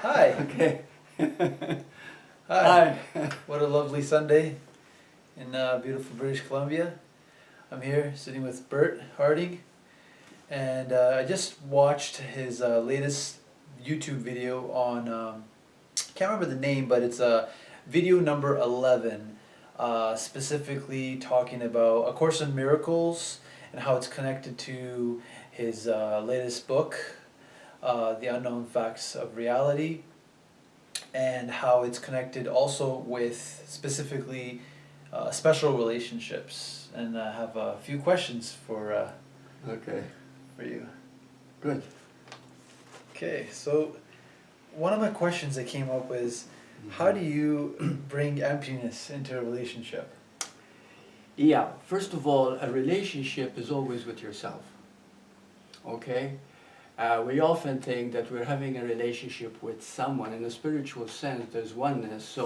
Hi. Okay. Hi. Hi. What a lovely Sunday in beautiful British Columbia. I'm here sitting with Burt Harding, and I just watched his latest YouTube video on, can't remember the name, but it's video number 11, specifically talking about A Course in Miracles and how it's connected to his latest book, The Unknown Facts of Reality, and how it's connected also with specifically special relationships. And I have a few questions Okay. for you. Good. Okay, so one of my questions that came up is, how do you bring emptiness into a relationship? Yeah. First of all, a relationship is always with yourself. Okay. We often think that we're having a relationship with someone. In a spiritual sense, there's oneness.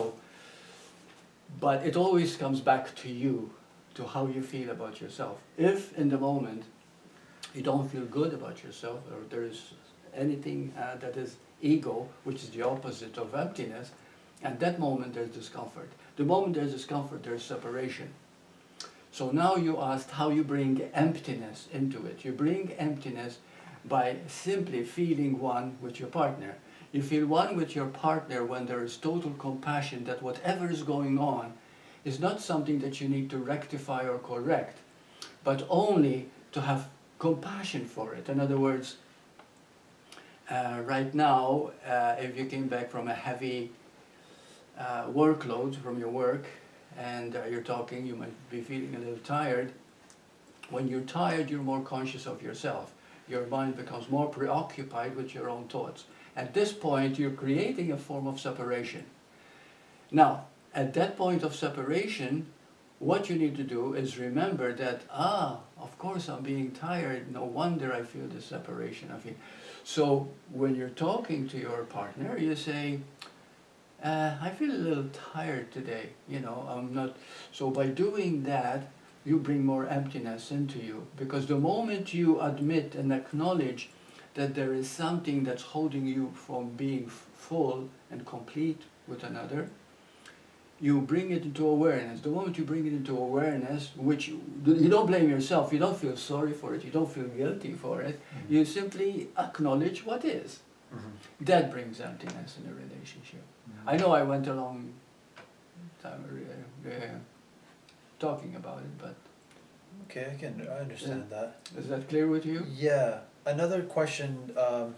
But it always comes back to you, to how you feel about yourself. If in the moment you don't feel good about yourself, or there's anything that is ego, which is the opposite of emptiness, at that moment there's discomfort. The moment there's discomfort, there's separation. So now you asked how you bring emptiness into it. You bring emptiness by simply feeling one with your partner. You feel one with your partner when there is total compassion that whatever is going on is not something that you need to rectify or correct, but only to have compassion for it. In other words, right now, if you came back from a heavy workload from your work, and you're talking, you might be feeling a little tired. When you're tired, you're more conscious of yourself. Your mind becomes more preoccupied with your own thoughts. At this point, you're creating a form of separation. Now, at that point of separation, what you need to do is remember that, of course I'm being tired, no wonder I feel this separation. So when you're talking to your partner, you say, I feel a little tired today, I'm not. So by doing that, you bring more emptiness into you, because the moment you admit and acknowledge that there is something that's holding you from being full and complete with another, you bring it into awareness. The moment you bring it into awareness, which you don't blame yourself, you don't feel sorry for it, you don't feel guilty for it, you simply acknowledge what is. That brings emptiness in a relationship. I know I went a long time talking about it, but... Okay, I understand that. Is that clear with you? Yeah. Another question, kind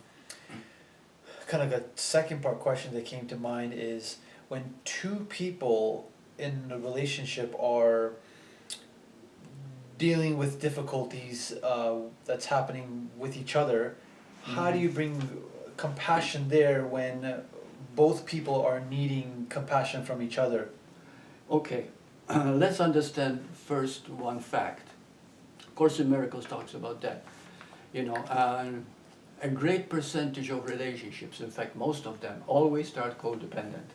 of a second part question that came to mind is, when two people in a relationship are dealing with difficulties that's happening with each other, how do you bring compassion there when both people are needing compassion from each other? Okay, let's understand first one fact. Course in Miracles talks about that. A great percentage of relationships, in fact most of them, always start codependent.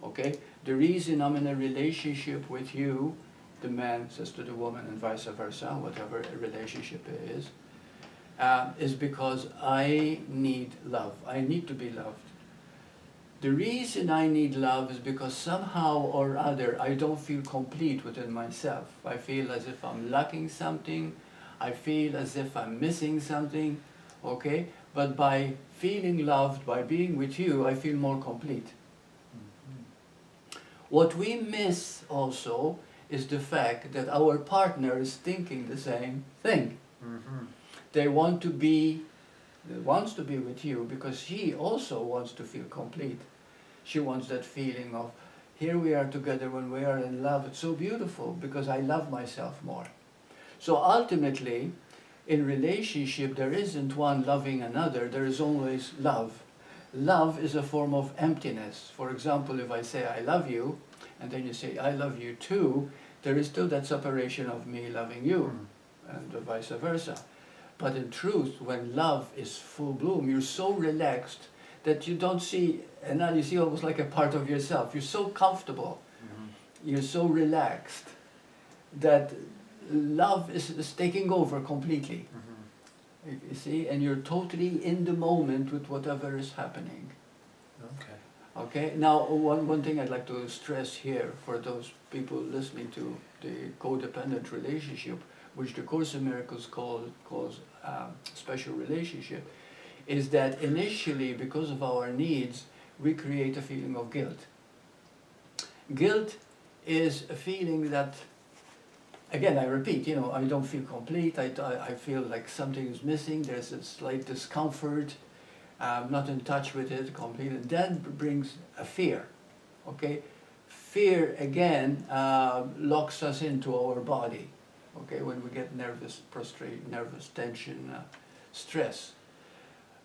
Okay? The reason I'm in a relationship with you, the man says to the woman and vice versa, whatever a relationship is because I need love. I need to be loved. The reason I need love is because somehow or other I don't feel complete within myself. I feel as if I'm lacking something. I feel as if I'm missing something. Okay? But by feeling loved, by being with you, I feel more complete. What we miss also is the fact that our partner is thinking the same thing. They wants to be with you because he also wants to feel complete. She wants that feeling of, here we are together when we are in love. It's so beautiful because I love myself more. So ultimately, in relationship, there isn't one loving another. There is always love. Love is a form of emptiness. For example, if I say I love you, and then you say I love you too, there is still that separation of me loving you, and vice versa. But in truth, when love is full bloom, you're so relaxed that you don't see, and now you see almost like a part of yourself. You're so comfortable, you're so relaxed, that love is taking over completely. You see, and you're totally in the moment with whatever is happening. Okay, now one thing I'd like to stress here for those people listening to the codependent relationship, which the Course in Miracles calls special relationship, is that initially, because of our needs, we create a feeling of guilt. Guilt is a feeling that, again, I repeat, I don't feel complete, I feel like something is missing, there's a slight discomfort, I'm not in touch with it completely. That brings a fear, okay? Fear, again, locks us into our body, okay, when we get nervous, prostrate, nervous tension, stress.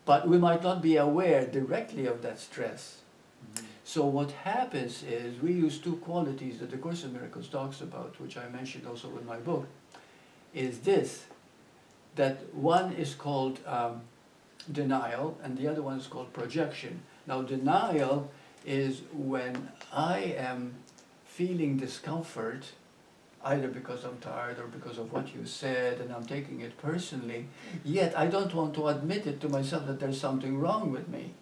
But we might not be aware directly of that stress. Mm-hmm. So what happens is we use two qualities that the Course in Miracles talks about, which I mentioned also in my book, is this, that one is called denial, and the other one is called projection. Now, denial is when I am feeling discomfort, either because I'm tired or because of what you said, and I'm taking it personally, yet I don't want to admit it to myself that there's something wrong with me,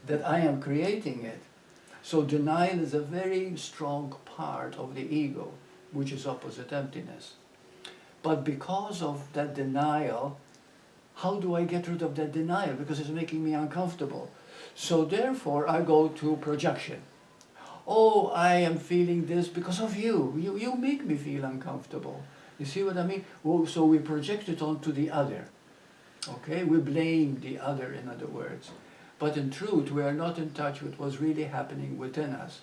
that I am creating it. So denial is a very strong part of the ego, which is opposite emptiness. But because of that denial, how do I get rid of that denial? Because it's making me uncomfortable. So therefore, I go to projection. Oh, I am feeling this because of you. You make me feel uncomfortable. You see what I mean? Well, so we project it onto the other. Okay? We blame the other, in other words. But in truth, we are not in touch with what's really happening within us.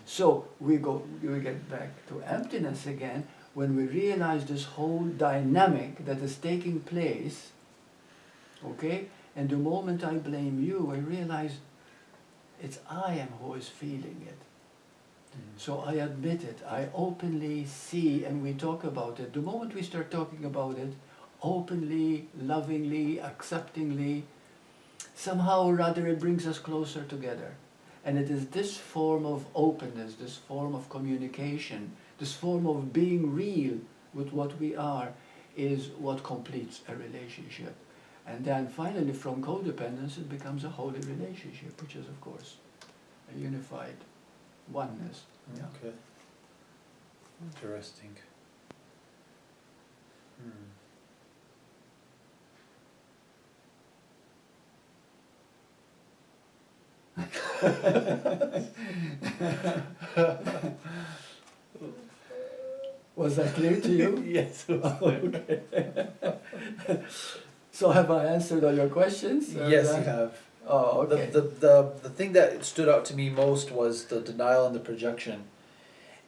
So we get back to emptiness again when we realize this whole dynamic that is taking place. Okay? And the moment I blame you, I realize it's I am who is feeling it. So I admit it, I openly see, and we talk about it. The moment we start talking about it, openly, lovingly, acceptingly, somehow or other it brings us closer together. And it is this form of openness, this form of communication, this form of being real with what we are, is what completes a relationship. And then finally, from codependence, it becomes a holy relationship, which is, of course, a unified oneness. Yeah. Okay. Interesting. Was that clear to you? Yes. It was clear. Okay. So have I answered all your questions? Yes, you have. Oh, okay. The thing that stood out to me most was the denial and the projection.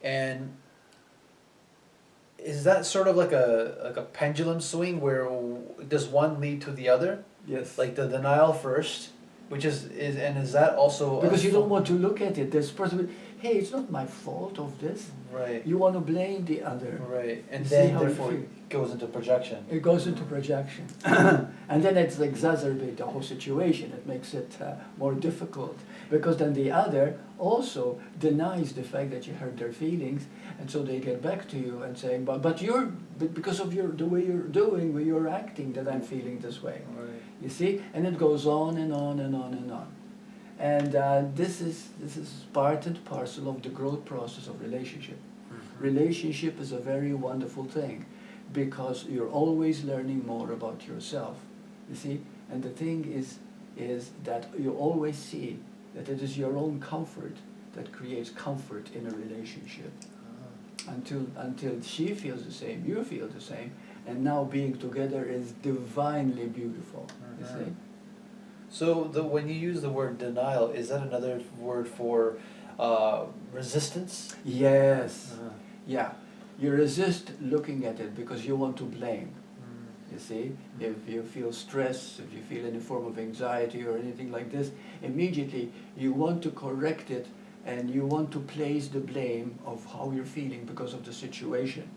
And is that sort of like a pendulum swing where does one lead to the other? Yes. Like the denial first, which is that also because you don't want to look at it. There's possibly, hey, it's not my fault of this. right. You want to blame the other. Right. And You then see how you therefore feel. it goes into projection. It goes into projection. And then it's exacerbate the whole situation. It makes it more difficult. Because then the other also denies the fact that you hurt their feelings, and so they get back to you and saying, but because of the way you're doing, way you're acting, that I'm feeling this way. Right. You see? And it goes on and on and on and on. And this is part and parcel of the growth process of relationship. Mm-hmm. Relationship is a very wonderful thing, because you're always learning more about yourself, you see? And the thing is that you always see that it is your own comfort that creates comfort in a relationship. Until she feels the same, you feel the same, and now being together is divinely beautiful, you see? So when you use the word denial, is that another word for resistance? Yes. Yeah. You resist looking at it because you want to blame. You see, if you feel stress, if you feel any form of anxiety or anything like this, immediately you want to correct it, and you want to place the blame of how you're feeling because of the situation.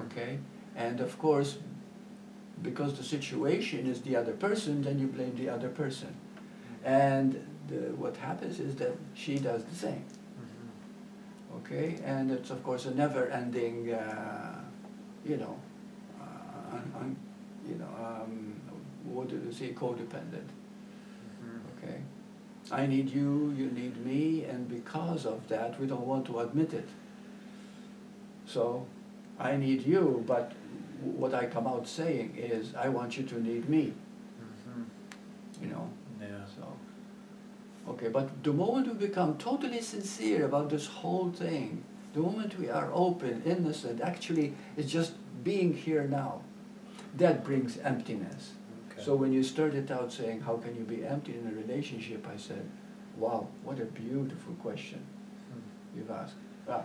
Okay? And of course, because the situation is the other person, then you blame the other person. And what happens is that she does the same. Okay? And it's of course a never-ending, what do you say, codependent. Okay? I need you, you need me, and because of that, we don't want to admit it. So, I need you, but what I come out saying is, I want you to need me, you know, Yeah. so. Okay, but the moment we become totally sincere about this whole thing, the moment we are open, innocent, actually it's just being here now, that brings emptiness. Okay. So when you started out saying, how can you be empty in a relationship, I said, wow, what a beautiful question you've asked. Ah,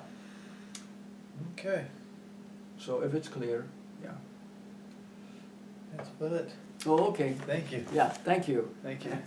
Okay. so if it's clear, yeah. That's about it. Oh, okay. Thank you. Yeah, thank you. Thank you.